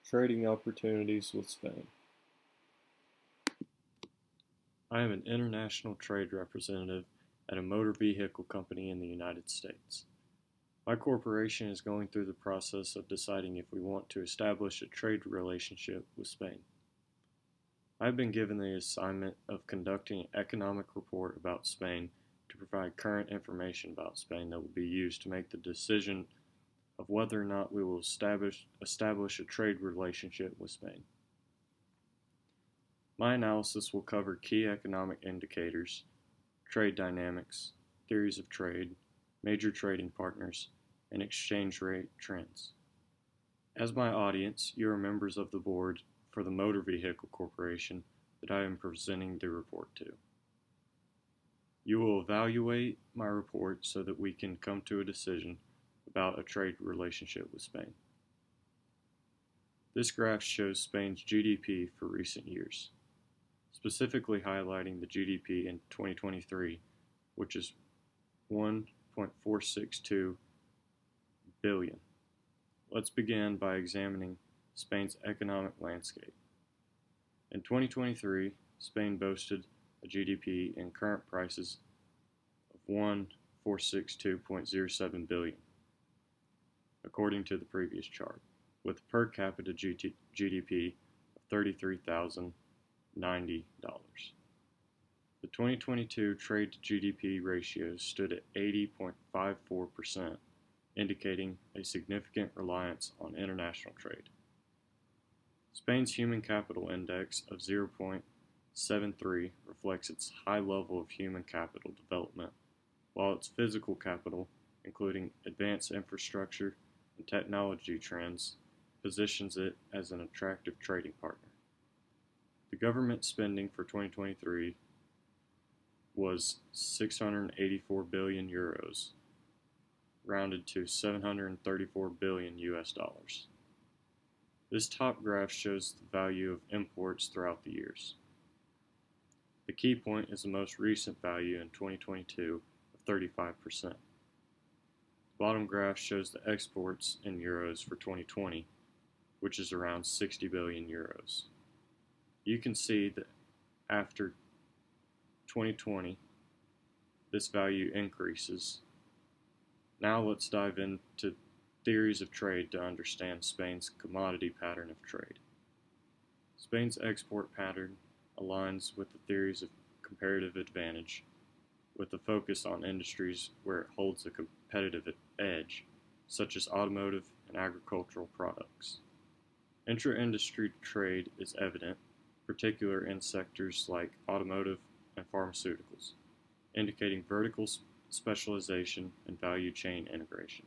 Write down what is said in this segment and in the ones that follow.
Trading opportunities with Spain. I am an international trade representative at a motor vehicle company in the United States. My corporation is going through the process of deciding if we want to establish a trade relationship with Spain. I have been given the assignment of conducting an economic report about Spain to provide current information about Spain that will be used to make the decision of whether or not we will establish a trade relationship with Spain. My analysis will cover key economic indicators, trade dynamics, theories of trade, major trading partners, and exchange rate trends. As my audience, you are members of the board for the Motor Vehicle Corporation that I am presenting the report to. You will evaluate my report so that we can come to a decision about a trade relationship with Spain. This graph shows Spain's GDP for recent years, specifically highlighting the GDP in 2023, which is 1.462 billion. Let's begin by examining Spain's economic landscape. In 2023, Spain boasted a GDP in current prices of 1,462.07 billion, according to the previous chart, with per capita GDP of $33,090. The 2022 trade to GDP ratio stood at 80.54%, indicating a significant reliance on international trade. Spain's human capital index of 0.73 reflects its high level of human capital development, while its physical capital, including advanced infrastructure and technology trends, positions it as an attractive trading partner. The government spending for 2023 was 684 billion euros, rounded to 734 billion US dollars. This top graph shows the value of imports throughout the years. The key point is the most recent value in 2022 of 35%. The bottom graph shows the exports in euros for 2020, which is around 60 billion euros. You can see that after 2020, this value increases. Now let's dive into theories of trade to understand Spain's commodity pattern of trade. Spain's export pattern aligns with the theories of comparative advantage, with a focus on industries where it holds a competitive edge, such as automotive and agricultural products. Intra-industry trade is evident, particularly in sectors like automotive and pharmaceuticals, indicating vertical specialization and value chain integration.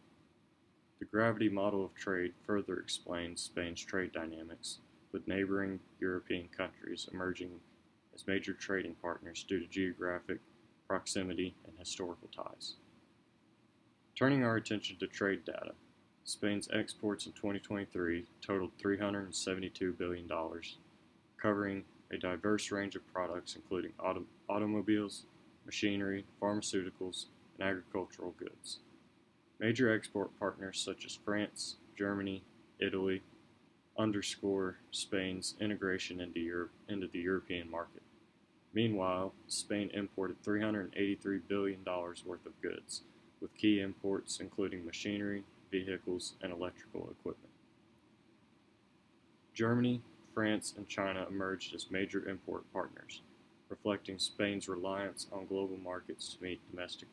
The gravity model of trade further explains Spain's trade dynamics, with neighboring European countries emerging as major trading partners due to geographic proximity and historical ties. Turning our attention to trade data, Spain's exports in 2023 totaled $372 billion, covering a diverse range of products including automobiles, machinery, pharmaceuticals, and agricultural goods. Major export partners such as France, Germany, Italy underscore Spain's integration into the European market. Meanwhile, Spain imported $383 billion worth of goods, with key imports including machinery, vehicles, and electrical equipment. Germany, France, and China emerged as major import partners, reflecting Spain's reliance on global markets to meet domestic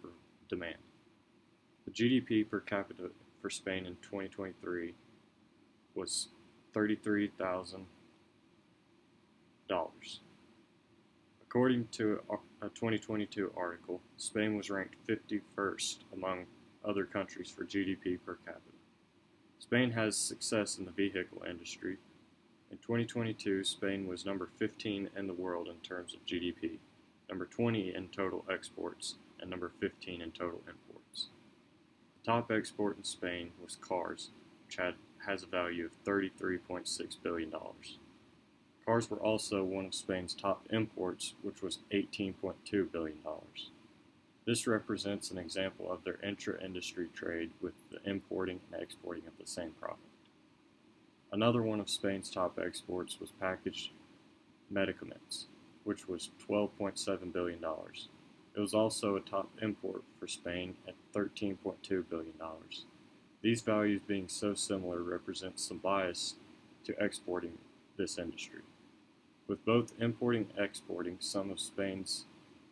demand. The GDP per capita for Spain in 2023 was $33,000. According to a 2022 article, Spain was ranked 51st among other countries for GDP per capita. Spain has success in the vehicle industry. In 2022, Spain was number 15 in the world in terms of GDP, number 20 in total exports, and number 15 in total imports. The top export in Spain was cars, which has a value of $33.6 billion. Cars were also one of Spain's top imports, which was $18.2 billion. This represents an example of their intra-industry trade with the importing and exporting of the same product. Another one of Spain's top exports was packaged medicaments, which was $12.7 billion. It was also a top import for Spain at $13.2 billion. These values being so similar represents some bias to exporting this industry. With both importing and exporting, some of Spain's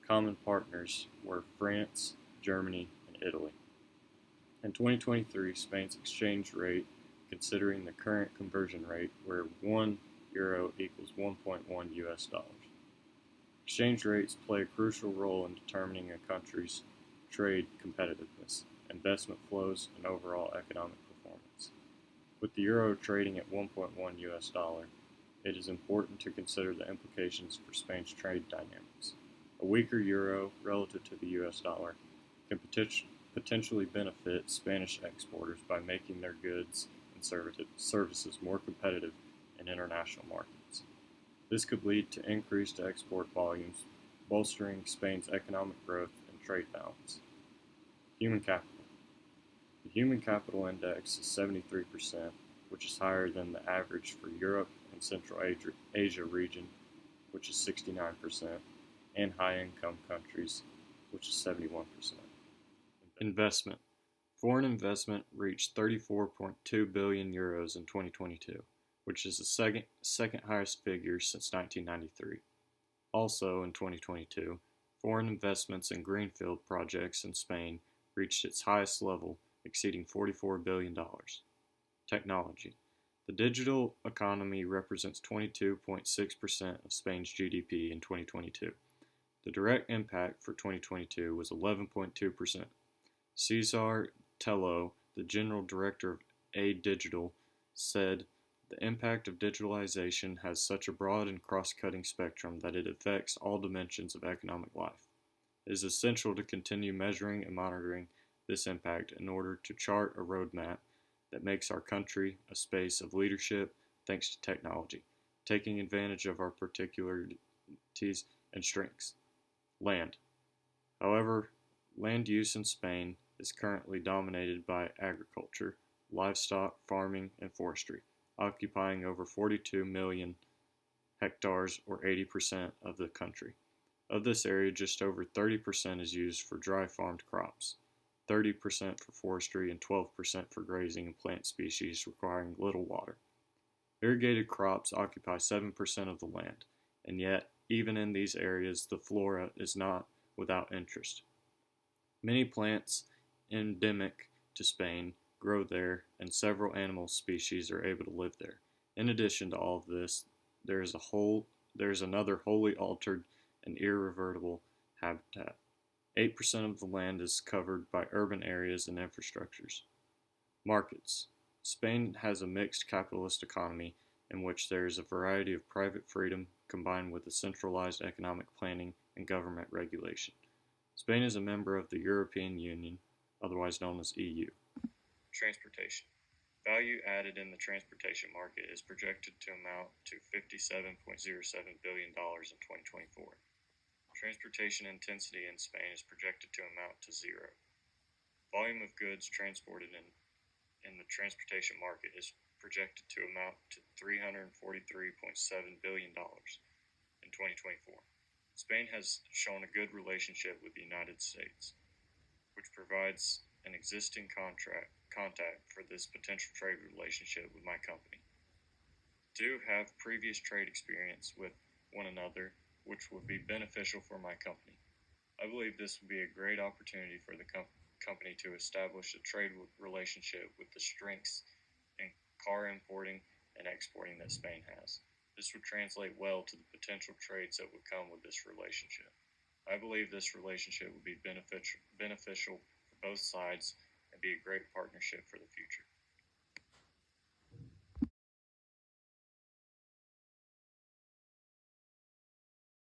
common partners were France, Germany, and Italy. In 2023, Spain's exchange rate, considering the current conversion rate, where 1 euro equals 1.1 US dollars. Exchange rates play a crucial role in determining a country's trade competitiveness, investment flows, and overall economic performance. With the euro trading at 1.1 US dollar, it is important to consider the implications for Spain's trade dynamics. A weaker euro relative to the US dollar can potentially benefit Spanish exporters by making their goods and services more competitive in international markets. This could lead to increased export volumes, bolstering Spain's economic growth and trade balance. Human capital. The Human Capital Index is 73%, which is higher than the average for Europe and Central Asia region, which is 69%, and high-income countries, which is 71%. Investment. Foreign investment reached 34.2 billion euros in 2022, which is the second highest figure since 1993. Also in 2022, foreign investments in greenfield projects in Spain reached its highest level, exceeding $44 billion. Technology. The digital economy represents 22.6% of Spain's GDP in 2022. The direct impact for 2022 was 11.2%. Cesar Tello, the general director of A-Digital, said, "The impact of digitalization has such a broad and cross-cutting spectrum that it affects all dimensions of economic life. It is essential to continue measuring and monitoring this impact in order to chart a roadmap that makes our country a space of leadership thanks to technology, taking advantage of our particularities and strengths." Land. However, land use in Spain is currently dominated by agriculture, livestock, farming, and forestry, occupying over 42 million hectares or 80% of the country. Of this area, just over 30% is used for dry farmed crops, 30% for forestry, and 12% for grazing and plant species requiring little water. Irrigated crops occupy 7% of the land, and yet, even in these areas, the flora is not without interest. Many plants endemic to Spain grow there, and several animal species are able to live there. In addition to all of this, there is another wholly altered and irrevertible habitat. 8% of the land is covered by urban areas and infrastructures. Markets. Spain has a mixed capitalist economy in which there is a variety of private freedom combined with a centralized economic planning and government regulation. Spain is a member of the European Union, otherwise known as EU. Transportation. Value added in the transportation market is projected to amount to $57.07 billion in 2024. Transportation intensity in Spain is projected to amount to zero. Volume of goods transported in the transportation market is projected to amount to $343.7 billion in 2024. Spain has shown a good relationship with the United States, which provides an existing contact for this potential trade relationship with my company. Do have previous trade experience with one another, which would be beneficial for my company. I believe this would be a great opportunity for the company to establish a trade relationship with the strengths in car importing and exporting that Spain has. This would translate well to the potential trades that would come with this relationship. I believe this relationship would be beneficial for both sides and be a great partnership for the future.